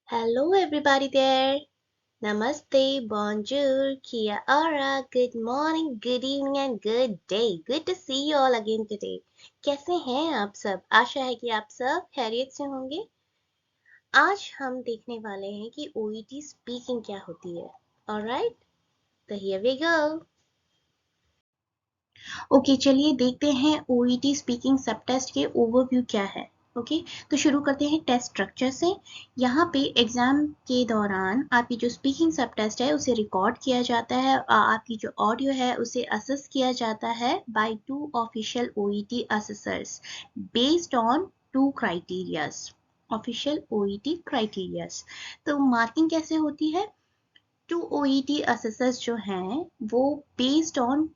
Hello, everybody there. Namaste, bonjour, kia ora, good morning, good evening, and good day. Good to see you all again today. कैसे हैं आप सब? आशा है कि आप सब खैरियत से होंगे। आज हम देखने वाले हैं कि OET स्पीकिंग क्या होती है। Alright, तो here we go. ओके चलिए देखते हैं OET स्पीकिंग सब टेस्ट के ओवरव्यू क्या है। ओके तो शुरू करते हैं टेस्ट स्ट्रक्चर से। यहाँ पे एग्जाम के दौरान आपकी जो स्पीकिंग सब टेस्ट है उसे रिकॉर्ड किया जाता है, आपकी जो ऑडियो है उसे असेस किया जाता है by 2 official OET assessors based on 2 criterias. Official OET criterias. तो मार्किंग कैसे होती है? 2 OET असेसर्स जो हैं वो based on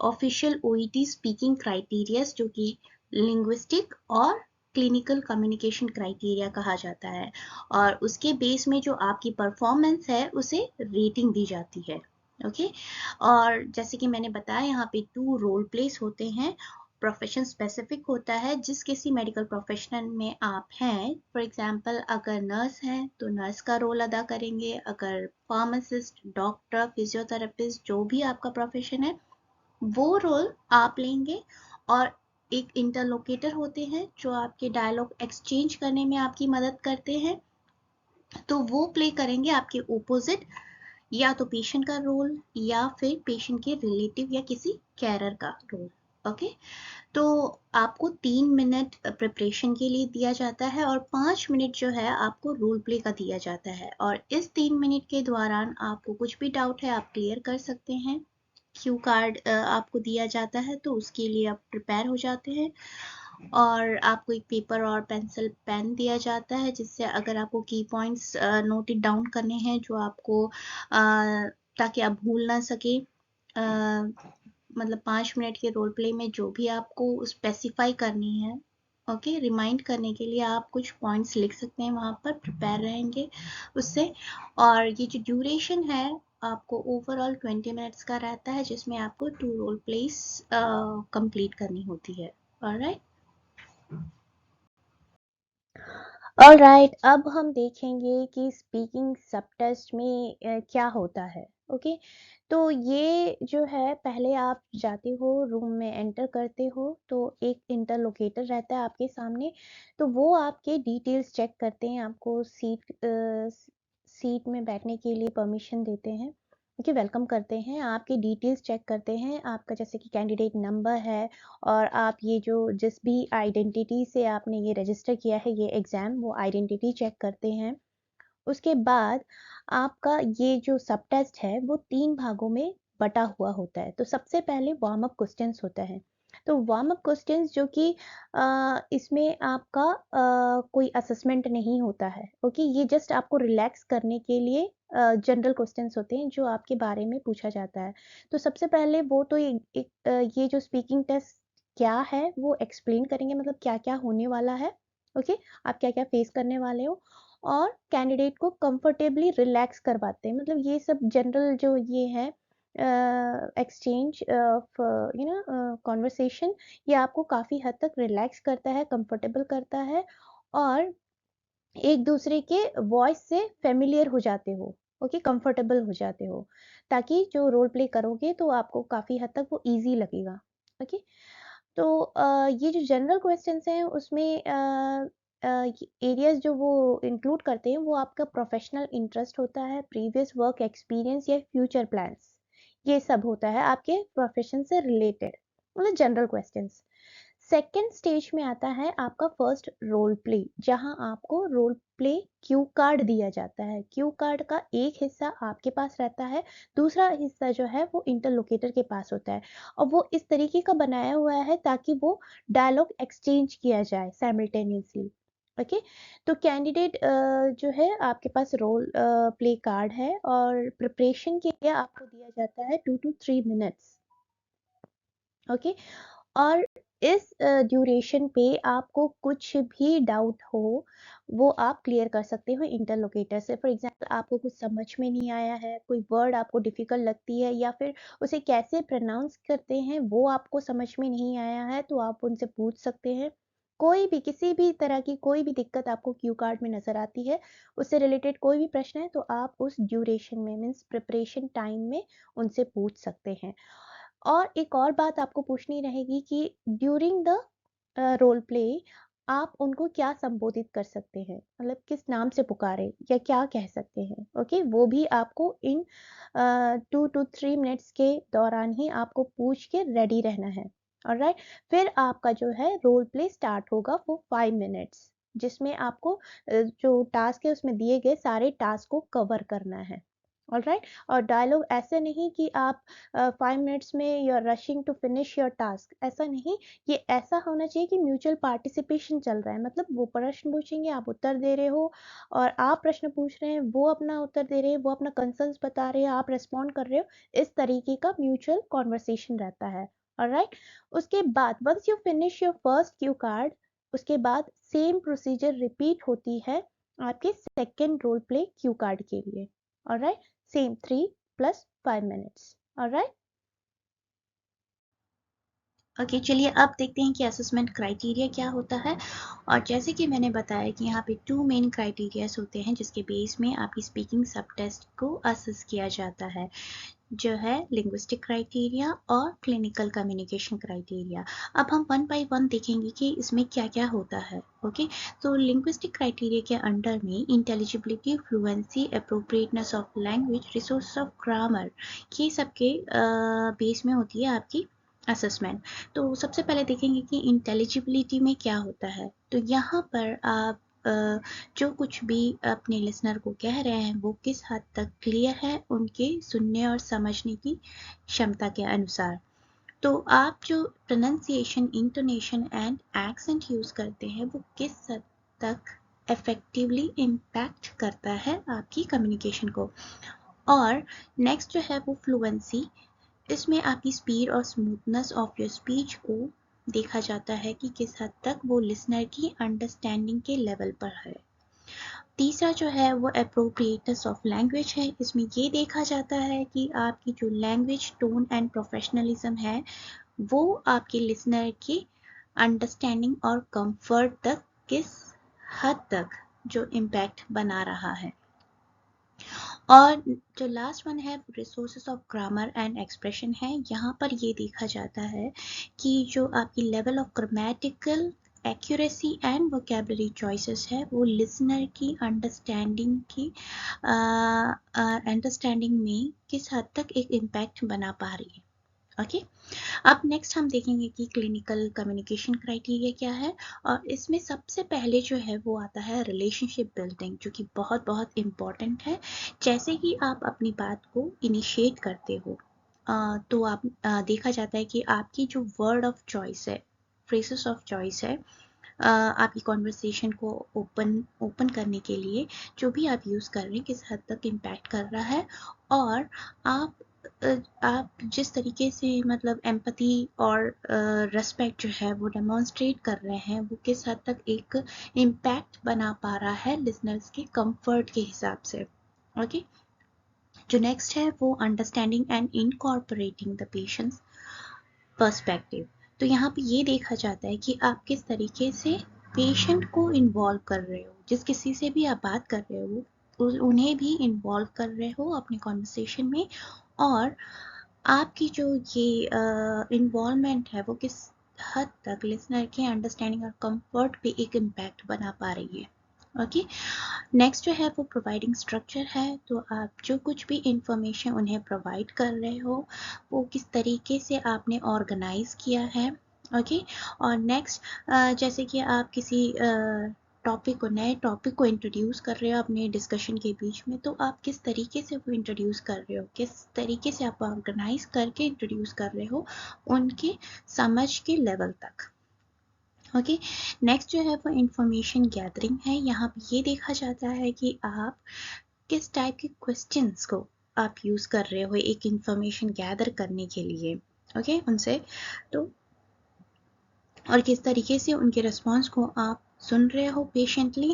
official OET speaking criterias जो कि लिंग्विस्टिक और क्लिनिकल कम्युनिकेशन क्राइटेरिया कहा जाता है, और उसके बेस में जो आपकी परफॉर्मेंस है उसे रेटिंग दी जाती है। ओके और जैसे कि मैंने बताया यहाँ पे 2 रोल प्लेस होते हैं। प्रोफेशन स्पेसिफिक होता है, जिस किसी मेडिकल प्रोफेशन में आप हैं, फॉर एग्जांपल अगर नर्स हैं तो नर्स का रोल अदा करेंगे, अगर फार्मासिस्ट, डॉक्टर, फिजियोथेरेपिस्ट, जो भी आपका प्रोफेशन है वो रोल आप लेंगे। और एक इंटरलोकेटर होते हैं जो आपके डायलॉग एक्सचेंज करने में आपकी मदद करते हैं, तो वो प्ले करेंगे आपके ओपोजिट, या तो पेशेंट का रोल या फिर पेशेंट के रिलेटिव या किसी कैरर का रोल। ओके तो आपको 3 मिनट प्रिपरेशन के लिए दिया जाता है और 5 मिनट जो है आपको रोल प्ले का दिया जाता है, और इस 3 मिनट के दौरान आपको कुछ भी डाउट है आप क्लियर कर सकते हैं। क्यू कार्ड आपको दिया जाता है तो उसके लिए आप प्रिपेयर हो जाते हैं, और आपको एक पेपर और पेंसिल पेन दिया जाता है जिससे अगर आपको की पॉइंट्स नोट डाउन करने हैं जो आपको ताकि आप भूल ना सके, मतलब 5 मिनट के रोल प्ले में जो भी आपको स्पेसिफाई करनी है, ओके रिमाइंड करने के लिए आप कुछ पॉइंट्स लिख सकते हैं, वहाँ पर प्रिपेयर रहेंगे उससे। और ये जो ड्यूरेशन है आपको ओवरऑल 20 मिनट्स का रहता है, जिसमें आपको 2 रोल प्लेस कंप्लीट करनी होती है। ऑलराइट ऑलराइट अब हम देखेंगे कि स्पीकिंग सब टेस्ट में क्या होता है। ओके तो ये जो है, पहले आप जाते हो रूम में एंटर करते हो तो एक इंटरलोकेटर रहता है आपके सामने, तो वो आपके डिटेल्स चेक करते हैं, आपको सीट में बैठने के लिए परमिशन देते हैं, ओके वेलकम करते हैं, आपकी डिटेल्स चेक करते हैं, आपका जैसे कि कैंडिडेट नंबर है, और आप ये जो जिस भी आइडेंटिटी से आपने ये रजिस्टर किया है ये एग्ज़ाम, वो आइडेंटिटी चेक करते हैं। उसके बाद आपका ये जो सब टेस्ट है वो 3 भागों में बटा हुआ होता है। तो सबसे पहले वार्म अप क्वेश्चंस होता है। तो वार्म अप क्वेश्चंस जो कि इसमें आपका कोई असेसमेंट नहीं होता है। ओके ये जस्ट आपको रिलैक्स करने के लिए जनरल क्वेश्चंस होते हैं जो आपके बारे में पूछा जाता है। तो सबसे पहले वो तो ये जो स्पीकिंग टेस्ट क्या है वो एक्सप्लेन करेंगे, मतलब क्या-क्या होने वाला है। ओके आप क्या-क्या फेस करने वाले हो, और कैंडिडेट को कंफर्टेबली रिलैक्स करवाते हैं, मतलब ये सब जनरल जो ये है एक्सचेंज ऑफ कॉन्वर्सेशन, ये आपको काफ़ी हद तक रिलैक्स करता है, कंफर्टेबल करता है, और एक दूसरे के वॉइस से फेमिलियर हो जाते हो, ओके कंफर्टेबल हो जाते हो, ताकि जो रोल प्ले करोगे तो आपको काफ़ी हद तक वो इजी लगेगा। ओके तो ये जो जनरल क्वेश्चंस हैं उसमें एरियाज जो वो इंक्लूड करते हैं वो आपका प्रोफेशनल इंटरेस्ट होता है, प्रीवियस वर्क एक्सपीरियंस या फ्यूचर प्लान्स, ये सब होता है आपके प्रोफेशन से रिलेटेड, मतलब जनरल क्वेश्चंस। सेकेंड स्टेज में आता है आपका फर्स्ट रोल प्ले, जहां आपको रोल प्ले क्यू कार्ड दिया जाता है। क्यू कार्ड का एक हिस्सा आपके पास रहता है, दूसरा हिस्सा जो है वो इंटरलोकेटर के पास होता है, और वो इस तरीके का बनाया हुआ है ताकि वो डायलॉग एक्सचेंज किया जाए साइमल्टेनियसली। ओके तो कैंडिडेट जो है आपके पास रोल प्ले कार्ड है, और प्रिपरेशन के लिए आपको दिया जाता है 2 to 3 मिनट्स। ओके और इस ड्यूरेशन पे आपको कुछ भी डाउट हो वो आप क्लियर कर सकते हो इंटरलोकेटर से। फॉर एग्जांपल आपको कुछ समझ में नहीं आया है, कोई वर्ड आपको डिफिकल्ट लगती है, या फिर उसे कैसे प्रोनाउंस करते हैं वो आपको समझ में नहीं आया है, तो आप उनसे पूछ सकते हैं। कोई भी किसी भी तरह की कोई भी दिक्कत आपको क्यू कार्ड में नज़र आती है, उससे रिलेटेड कोई भी प्रश्न है तो आप उस ड्यूरेशन में मीन्स प्रिपरेशन टाइम में उनसे पूछ सकते हैं। और एक और बात आपको पूछनी रहेगी कि ड्यूरिंग द रोल प्ले आप उनको क्या संबोधित कर सकते हैं, मतलब किस नाम से पुकारे या क्या कह सकते हैं। ओके, वो भी आपको इन 2 to 3 मिनट्स के दौरान ही आपको पूछ के रेडी रहना है। ऑलराइट, फिर आपका जो है रोल प्ले स्टार्ट होगा वो 5 मिनट्स, जिसमें आपको जो टास्क है उसमें दिए गए सारे टास्क को कवर करना है। ऑलराइट, और डायलॉग ऐसे नहीं कि आप 5 मिनट्स में you are rushing to finish your task, ऐसा नहीं। ये ऐसा होना चाहिए कि म्यूचुअल पार्टिसिपेशन चल रहा है, मतलब वो प्रश्न पूछेंगे, आप उत्तर दे रहे हो, और आप प्रश्न पूछ रहे हैं, वो अपना उत्तर दे रहे हैं, वो अपना कंसर्न्स बता रहे हैं, आप रिस्पॉन्ड कर रहे हो। इस तरीके का म्यूचुअल कॉन्वर्सेशन रहता है। ऑलराइट, उसके बाद once you finish your first cue card, उसके बाद सेम प्रोसीजर रिपीट होती है आपके second role play cue card के लिए। Alright, same 3 + 5 minutes. Alright, okay, चलिए अब देखते हैं कि असेसमेंट क्राइटेरिया क्या होता है। और जैसे कि मैंने बताया कि यहाँ पे 2 मेन क्राइटेरियाज होते हैं जिसके बेस में आपकी स्पीकिंग सब टेस्ट को असेस किया जाता है, जो है लिंग्विस्टिक क्राइटेरिया और क्लिनिकल कम्युनिकेशन क्राइटेरिया। अब हम वन बाय वन देखेंगे कि इसमें क्या क्या होता है। ओके, तो लिंग्विस्टिक क्राइटेरिया के अंडर में intelligibility, fluency, appropriateness of language, resource of grammar, ये सबके बेस में होती है आपकी असेसमेंट। तो सबसे पहले देखेंगे कि इंटेलिजिबिलिटी में क्या होता है। तो यहाँ पर आप जो कुछ भी अपने लिसनर को कह रहे हैं वो किस हद तक क्लियर है उनके सुनने और समझने की क्षमता के अनुसार। तो आप जो pronunciation, intonation and accent use करते हैं वो किस हद तक इफेक्टिवली इम्पैक्ट करता है आपकी कम्युनिकेशन को। और नेक्स्ट जो है वो फ्लुएंसी, इसमें आपकी स्पीड और स्मूथनेस ऑफ योर स्पीच को देखा जाता है कि किस हद तक वो लिसनर की अंडरस्टैंडिंग के लेवल पर है। तीसरा जो है वो अप्रोप्रिएटनेस ऑफ लैंग्वेज है, इसमें ये देखा जाता है कि आपकी जो लैंग्वेज टोन एंड प्रोफेशनलिज्म है वो आपके लिसनर की अंडरस्टैंडिंग और कंफर्ट तक किस हद तक जो इम्पैक्ट बना रहा है। और जो लास्ट वन है resources of grammar and expression है, यहाँ पर ये देखा जाता है कि जो आपकी level of grammatical accuracy and vocabulary choices है वो लिसनर की अंडरस्टैंडिंग में किस हद तक एक इम्पैक्ट बना पा रही है। ओके, अब नेक्स्ट हम देखेंगे कि क्लिनिकल कम्युनिकेशन क्राइटेरिया क्या है। और इसमें सबसे पहले जो है वो आता है रिलेशनशिप बिल्डिंग, जो कि बहुत बहुत इम्पॉर्टेंट है। जैसे ही आप अपनी बात को इनिशिएट करते हो तो आप देखा जाता है कि आपकी जो वर्ड ऑफ चॉइस है, फ्रेजेस ऑफ चॉइस है, आपकी कॉन्वर्सेशन को ओपन करने के लिए जो भी आप यूज़ कर रहे हैं किस हद तक इम्पैक्ट कर रहा है। और आप आप जिस तरीके से मतलब एम्पैथी और रिस्पेक्ट जो है वो डेमोन्स्ट्रेट कर रहे हैं वो किस हद तक एक इम्पैक्ट बना पा रहा है लिसनर्स के कंफर्ट के हिसाब से। ओके, जो नेक्स्ट है वो understanding and incorporating the patients perspective. तो यहाँ पे ये देखा जाता है कि आप किस तरीके से पेशेंट को इन्वॉल्व कर रहे हो, जिस किसी से भी आप बात कर रहे हो उन्हें भी इन्वॉल्व कर रहे हो अपने कॉन्वर्सेशन में। और आपकी जो ये इन्वॉल्वमेंट है वो किस हद तक लिसनर के अंडरस्टैंडिंग और कंफर्ट पे एक इम्पैक्ट बना पा रही है। ओके, नेक्स्ट जो है वो प्रोवाइडिंग स्ट्रक्चर है। तो आप जो कुछ भी इंफॉर्मेशन उन्हें प्रोवाइड कर रहे हो वो किस तरीके से आपने ऑर्गेनाइज किया है। ओके, और नेक्स्ट जैसे कि आप किसी नए टॉपिक को इंट्रोड्यूस कर रहे हो अपने डिस्कशन के बीच में, तो आप किस तरीके से वो इंट्रोड्यूस कर रहे हो, किस तरीके से आप ऑर्गेनाइज करके इंट्रोड्यूस कर रहे हो उनके समझ के लेवल तक। ओके, नेक्स्ट जो है वो इंफॉर्मेशन गैदरिंग है। यहाँ पे ये देखा जाता है कि आप किस टाइप के क्वेश्चंस को आप यूज़ कर रहे हो एक इंफॉर्मेशन गैदर करने के लिए। ओके, उनसे तो और किस तरीके से उनके रिस्पॉन्स को आप सुन रहे हो पेशेंटली।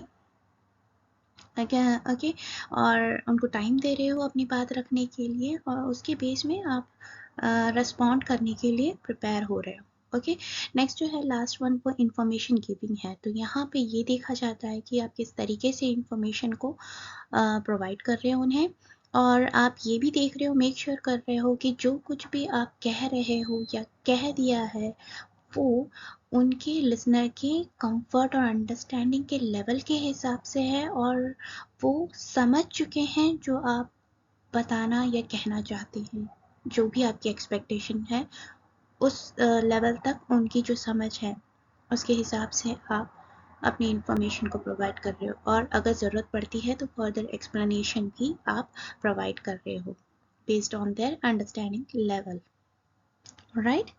ओके, और उनको टाइम दे रहे हो अपनी बात रखने के लिए और उसके बेस में आप रिस्पॉन्ड करने के लिए प्रिपेयर हो रहे हो। ओके। नेक्स्ट जो है लास्ट वन वो इंफॉर्मेशन गिविंग है। तो यहाँ पे ये देखा जाता है कि आप किस तरीके से इंफॉर्मेशन को प्रोवाइड कर रहे हो उन्हें, और आप ये भी देख रहे हो, मेक श्योर कर रहे हो कि जो कुछ भी आप कह रहे हो या कह दिया है वो उनके लिसनर के कंफर्ट और अंडरस्टैंडिंग के लेवल के हिसाब से है, और वो समझ चुके हैं जो आप बताना या कहना चाहते हैं। जो भी आपकी एक्सपेक्टेशन है उस लेवल तक उनकी जो समझ है उसके हिसाब से आप अपनी इंफॉर्मेशन को प्रोवाइड कर रहे हो, और अगर ज़रूरत पड़ती है तो फर्दर एक्सप्लेनेशन भी आप प्रोवाइड कर रहे हो based on their understanding level, right.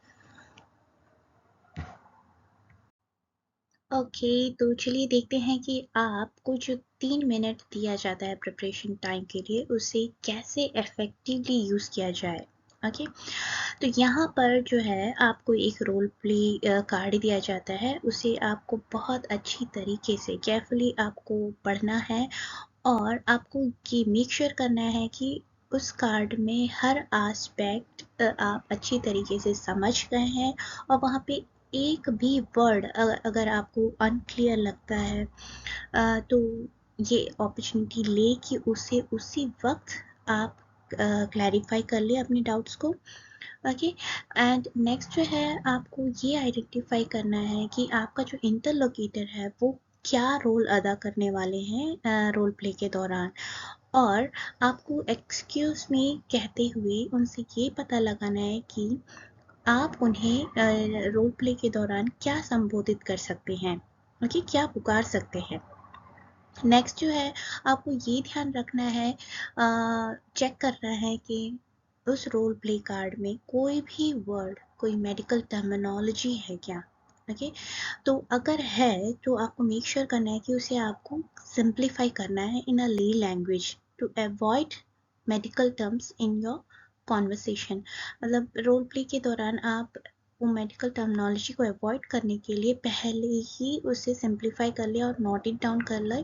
Okay, तो चलिए देखते हैं कि आपको जो 3 मिनट दिया जाता है प्रिपरेशन टाइम के लिए उसे कैसे इफेक्टिवली यूज़ किया जाए। ओके, तो यहाँ पर जो है आपको एक रोल प्ले कार्ड दिया जाता है, उसे आपको बहुत अच्छी तरीके से केयरफुली आपको पढ़ना है, और आपको ये मेक श्योर करना है कि उस कार्ड में हर आस्पेक्ट आप अच्छी तरीके से समझ गए हैं, और वहाँ पे एक भी वर्ड अगर आपको अनक्लियर लगता है तो ये अपॉर्चुनिटी ले कि उसे उसी वक्त आप क्लैरिफाई कर ले अपने डाउट्स को। ओके, एंड नेक्स्ट जो है आपको ये आइडेंटिफाई करना है कि आपका जो इंटरलोकेटर है वो क्या रोल अदा करने वाले हैं रोल प्ले के दौरान, और आपको एक्सक्यूज में कहते हुए उनसे ये पता लगाना है कि आप उन्हें रोल प्ले के दौरान क्या संबोधित कर सकते हैं, ओके, क्या पुकार सकते हैं। नेक्स्ट जो है आपको ये ध्यान रखना है, चेक करना है कि उस रोल प्ले कार्ड में कोई भी वर्ड, कोई मेडिकल टर्मिनोलॉजी है क्या। ओके, तो अगर है तो आपको मेक श्योर करना है कि उसे आपको सिंप्लीफाई करना है in a lay language to avoid medical terms in your conversation. मतलब रोल प्ले के दौरान आप वो मेडिकल टर्मिनोलॉजी को अवॉइड करने के लिए पहले ही उसे सिंप्लीफाई कर ले और नोट इट डाउन कर ले,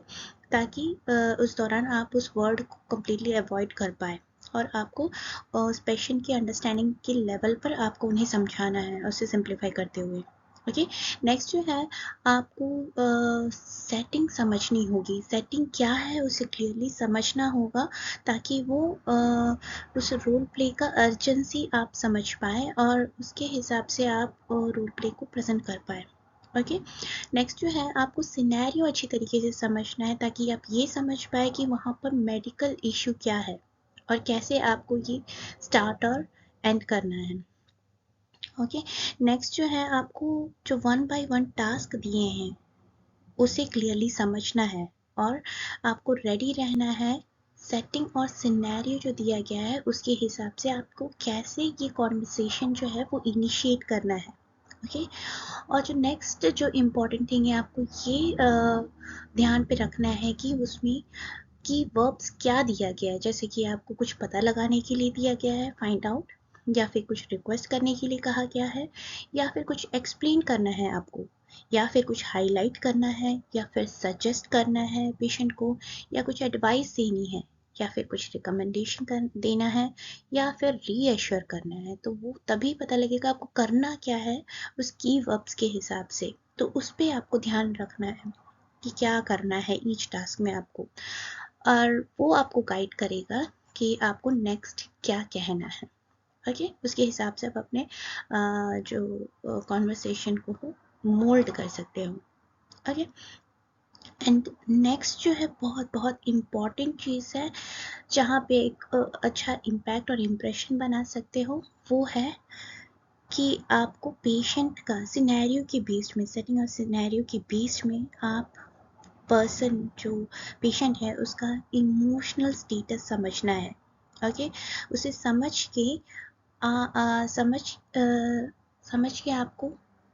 ताकि उस दौरान आप उस वर्ड को कम्प्लीटली अवॉइड कर पाए, और आपको उस पेशेंट की अंडरस्टैंडिंग के लेवल पर आपको उन्हें समझाना है उसे सिंप्लीफाई करते हुए। ओके, नेक्स्ट जो है आपको सेटिंग समझनी होगी, सेटिंग क्या है उसे क्लियरली समझना होगा, ताकि वो उस रोल प्ले का अर्जेंसी आप समझ पाए और उसके हिसाब से आप रोल प्ले को प्रेजेंट कर पाए। ओके, नेक्स्ट जो है आपको सिनेरियो अच्छी तरीके से समझना है, ताकि आप ये समझ पाए कि वहाँ पर मेडिकल इशू क्या है और कैसे आपको ये स्टार्ट और एंड करना है। ओके, नेक्स्ट जो है आपको जो 1 बाय 1 टास्क दिए हैं उसे क्लियरली समझना है, और आपको रेडी रहना है सेटिंग और सिनेरियो जो दिया गया है उसके हिसाब से आपको कैसे ये कॉन्वर्सेशन जो है वो इनिशिएट करना है। ओके, और जो नेक्स्ट जो इम्पोर्टेंट थिंग है आपको ये ध्यान पे रखना है कि उसमें की वर्ब्स क्या दिया गया है, जैसे कि आपको कुछ पता लगाने के लिए दिया गया है, फाइंड आउट, या फिर कुछ रिक्वेस्ट करने के लिए कहा गया है, या फिर कुछ एक्सप्लेन करना है आपको, या फिर कुछ हाईलाइट करना है, या फिर सजेस्ट करना है पेशेंट को, या कुछ एडवाइस देनी है, या फिर कुछ रिकमेंडेशन कर देना है, या फिर रीएश्योर करना है। तो वो तभी पता लगेगा आपको करना क्या है उस की वर्ब्स के हिसाब से। तो उस पर आपको ध्यान रखना है कि क्या करना है ईच टास्क में आपको, और वो आपको गाइड करेगा कि आपको नेक्स्ट क्या कहना है। ओके, उसके हिसाब से आप अपने जो कॉन्वर्सेशन को मोल्ड कर सकते हो। ओके, एंड नेक्स्ट जो है बहुत बहुत इम्पॉर्टेंट चीज़ है जहाँ पे एक अच्छा इम्पैक्ट और इम्प्रेशन बना सकते हो, वो है कि आपको पेशेंट का सिनेरियो के बेस्ड में, सेटिंग और सिनेरियो के बेस्ड में आप पर्सन जो पेशेंट है उसका इमोशनल स्टेटस समझना है। ओके, उसे समझ के समझ के आपको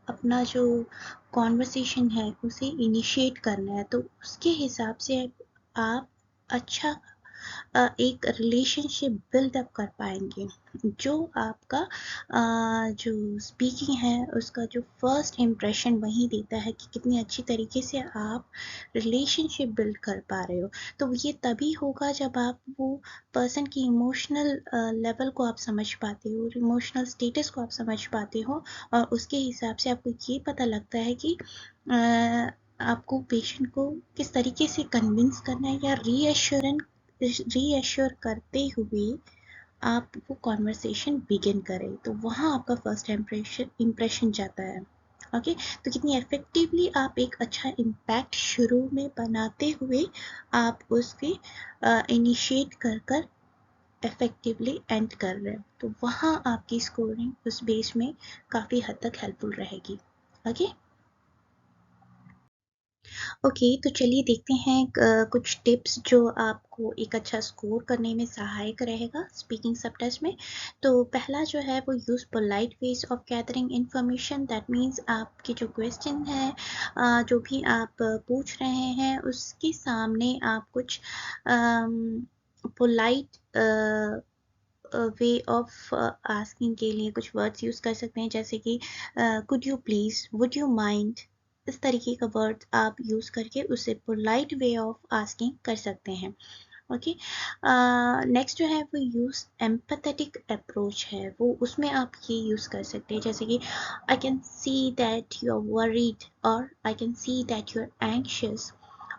अपना जो कॉन्वर्सेशन है उसे इनिशिएट करना है। तो उसके हिसाब से आप अच्छा एक रिलेशनशिप बिल्डअप कर पाएंगे। जो आपका जो स्पीकिंग है उसका जो फर्स्ट इम्प्रेशन वही देता है कि कितनी अच्छी तरीके से आप रिलेशनशिप बिल्ड कर पा रहे हो। तो ये तभी होगा जब आप वो पर्सन की इमोशनल लेवल को आप समझ पाते हो, इमोशनल स्टेटस को आप समझ पाते हो, और उसके हिसाब से आपको ये पता लगता है कि आपको पेशेंट को किस तरीके से कन्विंस करना है, या रीएश्योर करते हुए आप वो कॉन्वर्सेशन बिगिन करें। तो वहाँ आपका फर्स्ट इम्प्रेशन जाता है। ओके, तो कितनी इफेक्टिवली आप एक अच्छा इम्पैक्ट शुरू में बनाते हुए आप उसके इनिशिएट कर कर इफेक्टिवली एंड कर रहे हो, तो वहाँ आपकी स्कोरिंग उस बेस में काफ़ी हद तक हेल्पफुल रहेगी। ओके ओके, तो चलिए देखते हैं कुछ टिप्स जो आपको एक अच्छा स्कोर करने में सहायक रहेगा स्पीकिंग सब टेस्ट में। तो पहला जो है वो use polite ways of gathering information. That means आपके जो क्वेश्चन है, जो भी आप पूछ रहे हैं उसके सामने आप कुछ पोलाइट वे ऑफ आस्किंग के लिए कुछ वर्ड्स यूज़ कर सकते हैं, जैसे कि could you please, would you mind, इस तरीके का वर्ड आप यूज़ करके उसे पोलाइट वे ऑफ आस्किंग कर सकते हैं। ओके, नेक्स्ट जो है वो यूज़ एम्पैथेटिक अप्रोच है, वो उसमें आप ये यूज़ कर सकते हैं, जैसे कि I can see that you are worried, और I can see that you are anxious,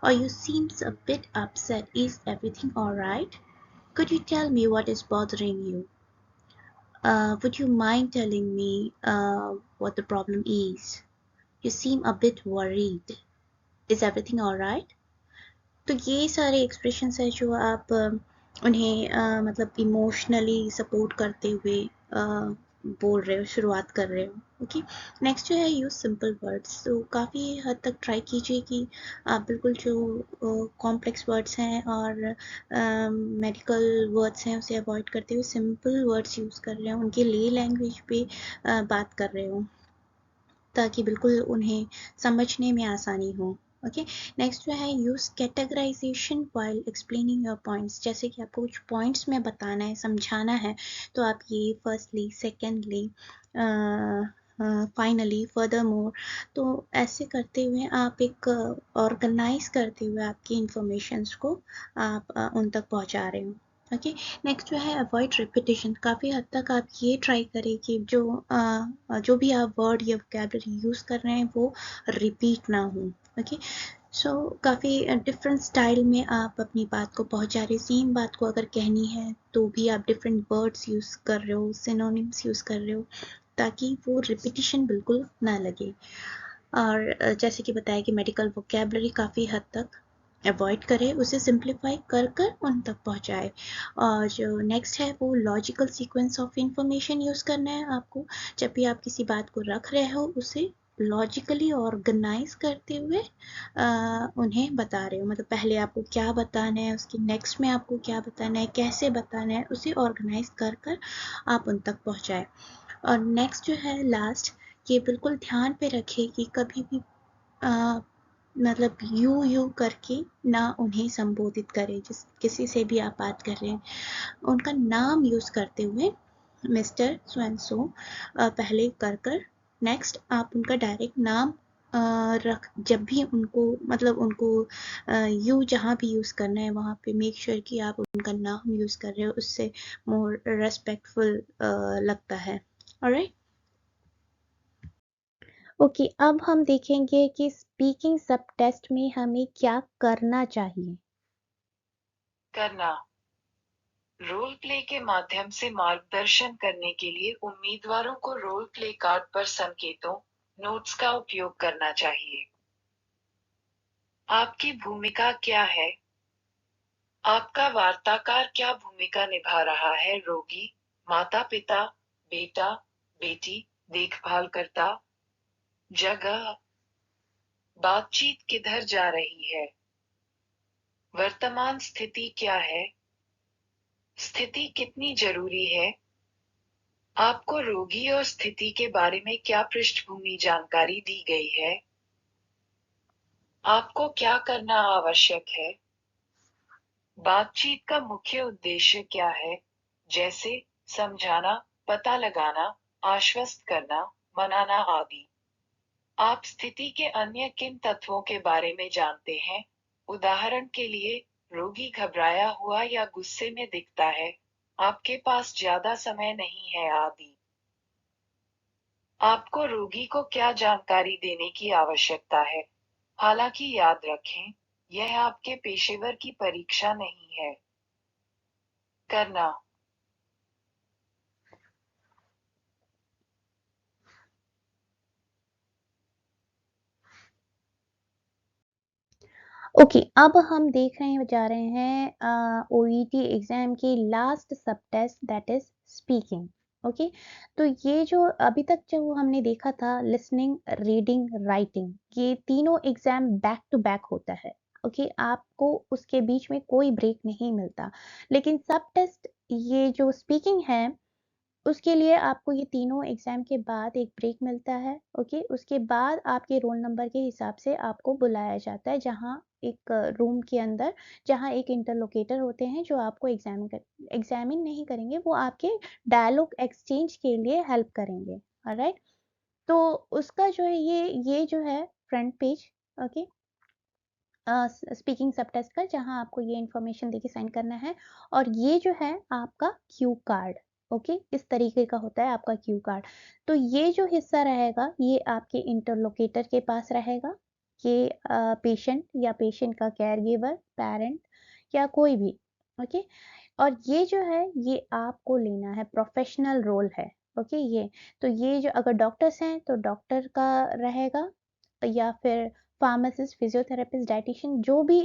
or you seems a bit upset. Is everything all right? Could you tell me what is bothering you? Would you mind telling me what the problem is? You seem a bit worried. Is everything all right? तो ये सारे expressions है जो आप उन्हें मतलब emotionally support करते हुए बोल रहे हो, शुरुआत कर रहे हो। ओके, नेक्स्ट जो है यूज़ सिंपल वर्ड्स। तो काफ़ी हद तक ट्राई कीजिए कि आप बिल्कुल जो कॉम्प्लेक्स वर्ड्स हैं और मेडिकल वर्ड्स हैं उसे अवॉइड करते हुए सिंपल वर्ड्स यूज़ कर रहे हो, उनके ले लैंग्वेज पे बात कर रहे हो, ताकि बिल्कुल उन्हें समझने में आसानी हो। ओके, नेक्स्ट जो है use categorization while explaining your points. जैसे कि आपको कुछ पॉइंट्स में बताना है, समझाना है, तो आप ये firstly, secondly, finally, further more, तो ऐसे करते हुए आप एक ऑर्गेनाइज करते हुए आपकी इंफॉर्मेशंस को आप उन तक पहुंचा रहे हो। ओके, नेक्स्ट जो है अवॉइड रिपीटिशन। काफ़ी हद तक आप ये ट्राई करें कि जो भी आप वर्ड या वोकैबलरी यूज़ कर रहे हैं वो रिपीट ना हो। ओके, सो काफ़ी डिफरेंट स्टाइल में आप अपनी बात को पहुंचा रहे, सेम बात को अगर कहनी है तो भी आप डिफरेंट वर्ड्स यूज़ कर रहे हो, सिनोनिम्स यूज़ कर रहे हो, ताकि वो रिपीटिशन बिल्कुल ना लगे। और जैसे कि बताया कि मेडिकल वोकैबलरी काफ़ी हद तक अवॉइड करें, उसे सिंप्लीफाई कर कर उन तक पहुंचाए। और जो नेक्स्ट है वो logical sequence of information use करना है आपको। जब भी आप किसी बात को रख रहे हो उसे लॉजिकली ऑर्गेनाइज करते हुए उन्हें बता रहे हो, मतलब पहले आपको क्या बताना है, उसके नेक्स्ट में आपको क्या बताना है, कैसे बताना है, उसे ऑर्गेनाइज कर कर आप उन तक पहुँचाए। और नेक्स्ट जो है लास्ट, ये बिल्कुल ध्यान पे रखें कि कभी भी मतलब यू करके ना उन्हें संबोधित करें। जिस किसी से भी आप बात कर रहे हैं उनका नाम यूज़ करते हुए मिस्टर सो एंड सो पहले कर कर नेक्स्ट आप उनका डायरेक्ट नाम रख, जब भी उनको मतलब उनको यू जहाँ भी यूज़ करना है वहाँ पे मेक श्योर कि आप उनका नाम यूज़ कर रहे हो, उससे मोर रेस्पेक्टफुल लगता है। ऑलराइट, ओके, अब हम देखेंगे कि स्पीकिंग सब टेस्ट में हमें क्या करना चाहिए। करना रोल प्ले के माध्यम से मार्गदर्शन करने के लिए उम्मीदवारों को रोल प्ले कार्ड पर संकेतों, नोट्स का उपयोग करना चाहिए। आपकी भूमिका क्या है? आपका वार्ताकार क्या भूमिका निभा रहा है? रोगी, माता पिता, बेटा, बेटी, देखभालकर्ता, जगह, बातचीत किधर जा रही है? वर्तमान स्थिति क्या है? स्थिति कितनी जरूरी है? आपको रोगी और स्थिति के बारे में क्या पृष्ठभूमि जानकारी दी गई है? आपको क्या करना आवश्यक है? बातचीत का मुख्य उद्देश्य क्या है? जैसे समझाना, पता लगाना, आश्वस्त करना, मनाना आदि। आप स्थिति के अन्य किन तत्वों के बारे में जानते हैं? उदाहरण के लिए, रोगी घबराया हुआ या गुस्से में दिखता है, आपके पास ज्यादा समय नहीं है आदि। आपको रोगी को क्या जानकारी देने की आवश्यकता है? हालांकि याद रखें, यह आपके पेशेवर की परीक्षा नहीं है। करना। ओके, अब हम देख रहे जा रहे हैं ओईटी एग्जाम की last sub test, that is speaking. Okay, तो ये जो अभी तक जो हमने देखा था, लिसनिंग, रीडिंग, राइटिंग, ये तीनों एग्जाम बैक टू बैक होता है। ओके, आपको उसके बीच में कोई ब्रेक नहीं मिलता। लेकिन सब टेस्ट, ये जो स्पीकिंग है, उसके लिए आपको ये तीनों एग्जाम के बाद एक ब्रेक मिलता है। ओके, उसके बाद आपके रोल नंबर के हिसाब से आपको बुलाया जाता है, जहाँ एक रूम के अंदर, जहाँ एक इंटरलोकेटर होते हैं जो आपको एग्जामिन नहीं करेंगे, वो आपके डायलॉग एक्सचेंज के लिए हेल्प करेंगे। ऑलराइट, तो उसका जो है, ये जो है front page. Okay, speaking sub test का, जहां आपको ये इंफॉर्मेशन देके साइन करना है। और ये जो है आपका क्यू कार्ड। ओके, इस तरीके का होता है आपका क्यू कार्ड। तो ये जो हिस्सा रहेगा, ये आपके इंटरलोकेटर के पास रहेगा। ये पेशेंट या पेशेंट का केयर गिवर, पेरेंट या कोई भी। ओके, और ये जो है, ये आपको लेना है, प्रोफेशनल रोल है। ओके, तो ये जो, अगर डॉक्टर्स हैं तो डॉक्टर का रहेगा, या फिर फार्मासिस्ट, फिजियोथेरेपिस्ट, डाइटिशियन, जो भी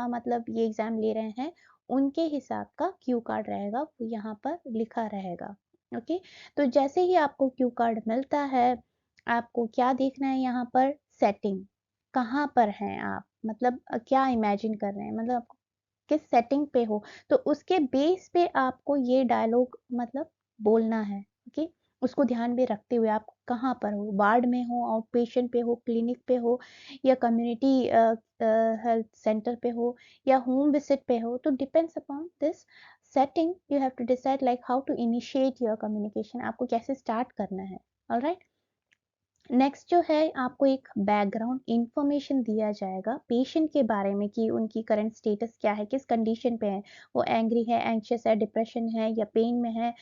मतलब ये एग्जाम ले रहे हैं, उनके हिसाब का क्यू कार्ड रहेगा, वो यहाँ पर लिखा रहेगा। ओके, तो जैसे ही आपको क्यू कार्ड मिलता है, आपको क्या देखना है यहाँ पर? सेटिंग, कहाँ पर हैं आप, मतलब क्या इमेजिन कर रहे हैं, मतलब आपको किस सेटिंग पे हो, तो उसके बेस पे आपको ये डायलॉग मतलब बोलना है। ओके, उसको ध्यान में रखते हुए, आप कहाँ पर हो, वार्ड में हो, आउट पेशेंट पे हो, क्लिनिक पे हो, या कम्युनिटी हेल्थ सेंटर पे हो, या होम विजिट पे हो, तो depends upon this setting you have to decide like how to initiate your communication, आपको कैसे स्टार्ट करना है। ऑलराइट, नेक्स्ट जो है, आपको एक बैकग्राउंड इंफॉर्मेशन दिया जाएगा पेशेंट के बारे में, कि उनकी करंट स्टेटस क्या है, किस कंडीशन पे है, वो एंग्री है, एंग्शियस है, डिप्रेशन है, या पेन में है,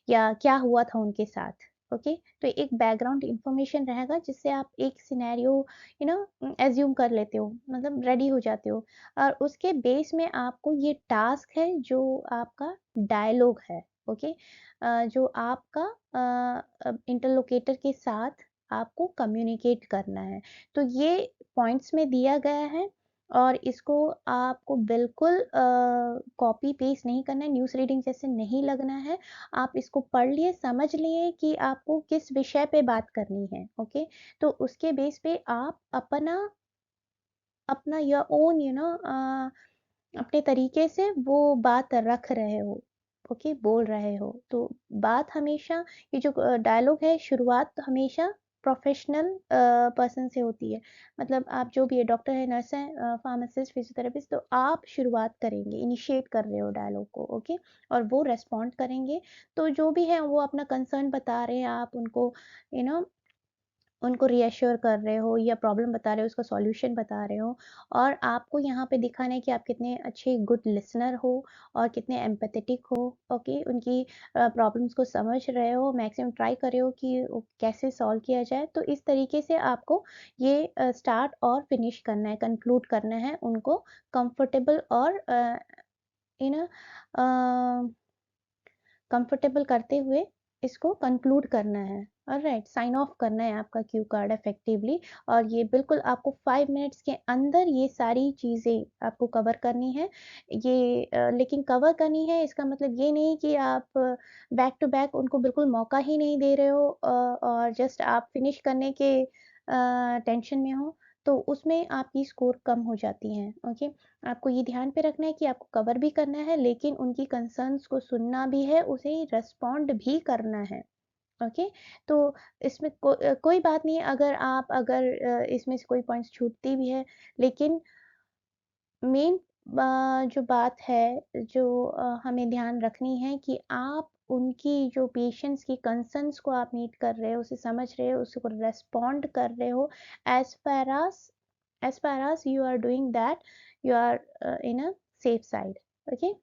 या क्या हुआ था उनके साथ। ओके, तो एक बैकग्राउंड इंफॉर्मेशन रहेगा, जिससे आप एक सिनेरियो एज्यूम कर लेते हो, मतलब रेडी हो जाते हो। और उसके बेस में आपको ये टास्क है, जो आपका डायलॉग है। ओके, जो आपका इंटरलोकेटर के साथ आपको कम्युनिकेट करना है। तो ये पॉइंट्स में दिया गया है, और इसको आपको बिल्कुल कॉपी पेस्ट नहीं करना है, न्यूज़ रीडिंग जैसे नहीं लगना है। आप इसको पढ़ लिए, समझ लिए कि आपको किस विषय पे बात करनी है। ओके, तो उसके बेस पे आप अपना अपना योर ओन अपने तरीके से वो बात रख रहे हो। ओके, बोल रहे हो, तो बात हमेशा, ये जो डायलॉग है, शुरुआत तो हमेशा प्रोफेशनल पर्सन से होती है। मतलब आप जो भी है, डॉक्टर है, नर्स है, फार्मासिस्ट, फिजियोथेरेपिस्ट, तो आप शुरुआत करेंगे, इनिशिएट कर रहे हो डायलॉग को। ओके, और वो रेस्पॉन्ड करेंगे। तो जो भी है, वो अपना कंसर्न बता रहे हैं, आप उनको यू नो उनको रीअश्योर कर रहे हो, या प्रॉब्लम बता रहे हो, उसका सॉल्यूशन बता रहे हो। और आपको यहाँ पे दिखाना है कि आप कितने अच्छे गुड लिसनर हो, और कितने एम्पैथेटिक हो। ओके, उनकी प्रॉब्लम्स को समझ रहे हो, मैक्सिमम ट्राई कर रहे हो कि वो कैसे सॉल्व किया जाए। तो इस तरीके से आपको ये स्टार्ट और फिनिश करना है, कंक्लूड करना है, उनको कंफर्टेबल और यू नो कंफर्टेबल करते हुए इसको कंक्लूड करना है। ऑलराइट, साइन ऑफ करना है आपका क्यू कार्ड इफेक्टिवली। और ये बिल्कुल आपको 5 मिनट्स के अंदर ये सारी चीज़ें आपको कवर करनी है। ये लेकिन कवर करनी है, इसका मतलब ये नहीं कि आप बैक टू बैक उनको बिल्कुल मौका ही नहीं दे रहे हो, और जस्ट आप फिनिश करने के टेंशन में हो, तो उसमें आपकी स्कोर कम हो जाती हैं। ओके, आपको ये ध्यान पे रखना है कि आपको कवर भी करना है, लेकिन उनकी कंसर्न्स को सुनना भी है, उसे रिस्पॉन्ड भी करना है। ओके, तो इसमें कोई बात नहीं, अगर इसमें से कोई पॉइंट्स छूटती भी है, लेकिन मेन जो बात है, जो हमें ध्यान रखनी है कि आप उनकी जो पेशेंट्स की कंसर्न्स को आप मीट कर रहे हो, उसे समझ रहे हो, उसको रिस्पॉन्ड कर रहे हो, as far as you are doing that, you are in a safe side. Okay?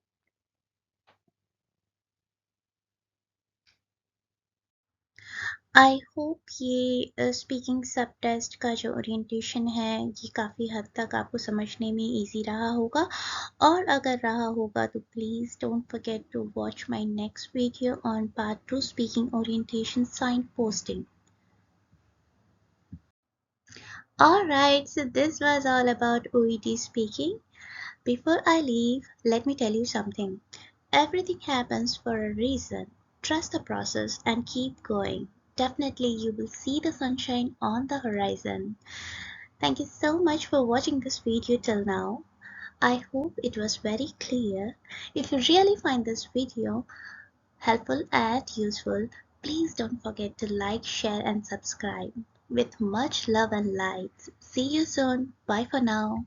I hope ये स्पीकिंग सब टेस्ट का जो ओरिएंटेशन है ये काफ़ी हद तक आपको समझने में इजी रहा होगा, और अगर रहा होगा तो please don't forget to watch my next video on part 2 speaking orientation sign posting. Alright, so this was all about OET speaking. Before I leave, let me tell you something. Everything happens for a reason. Trust the process and keep going. Definitely you will see the sunshine on the horizon. Thank you so much for watching this video till now. I hope it was very clear. If you really find this video helpful and useful, please don't forget to like, share and subscribe. With much love and light. See you soon. Bye for now.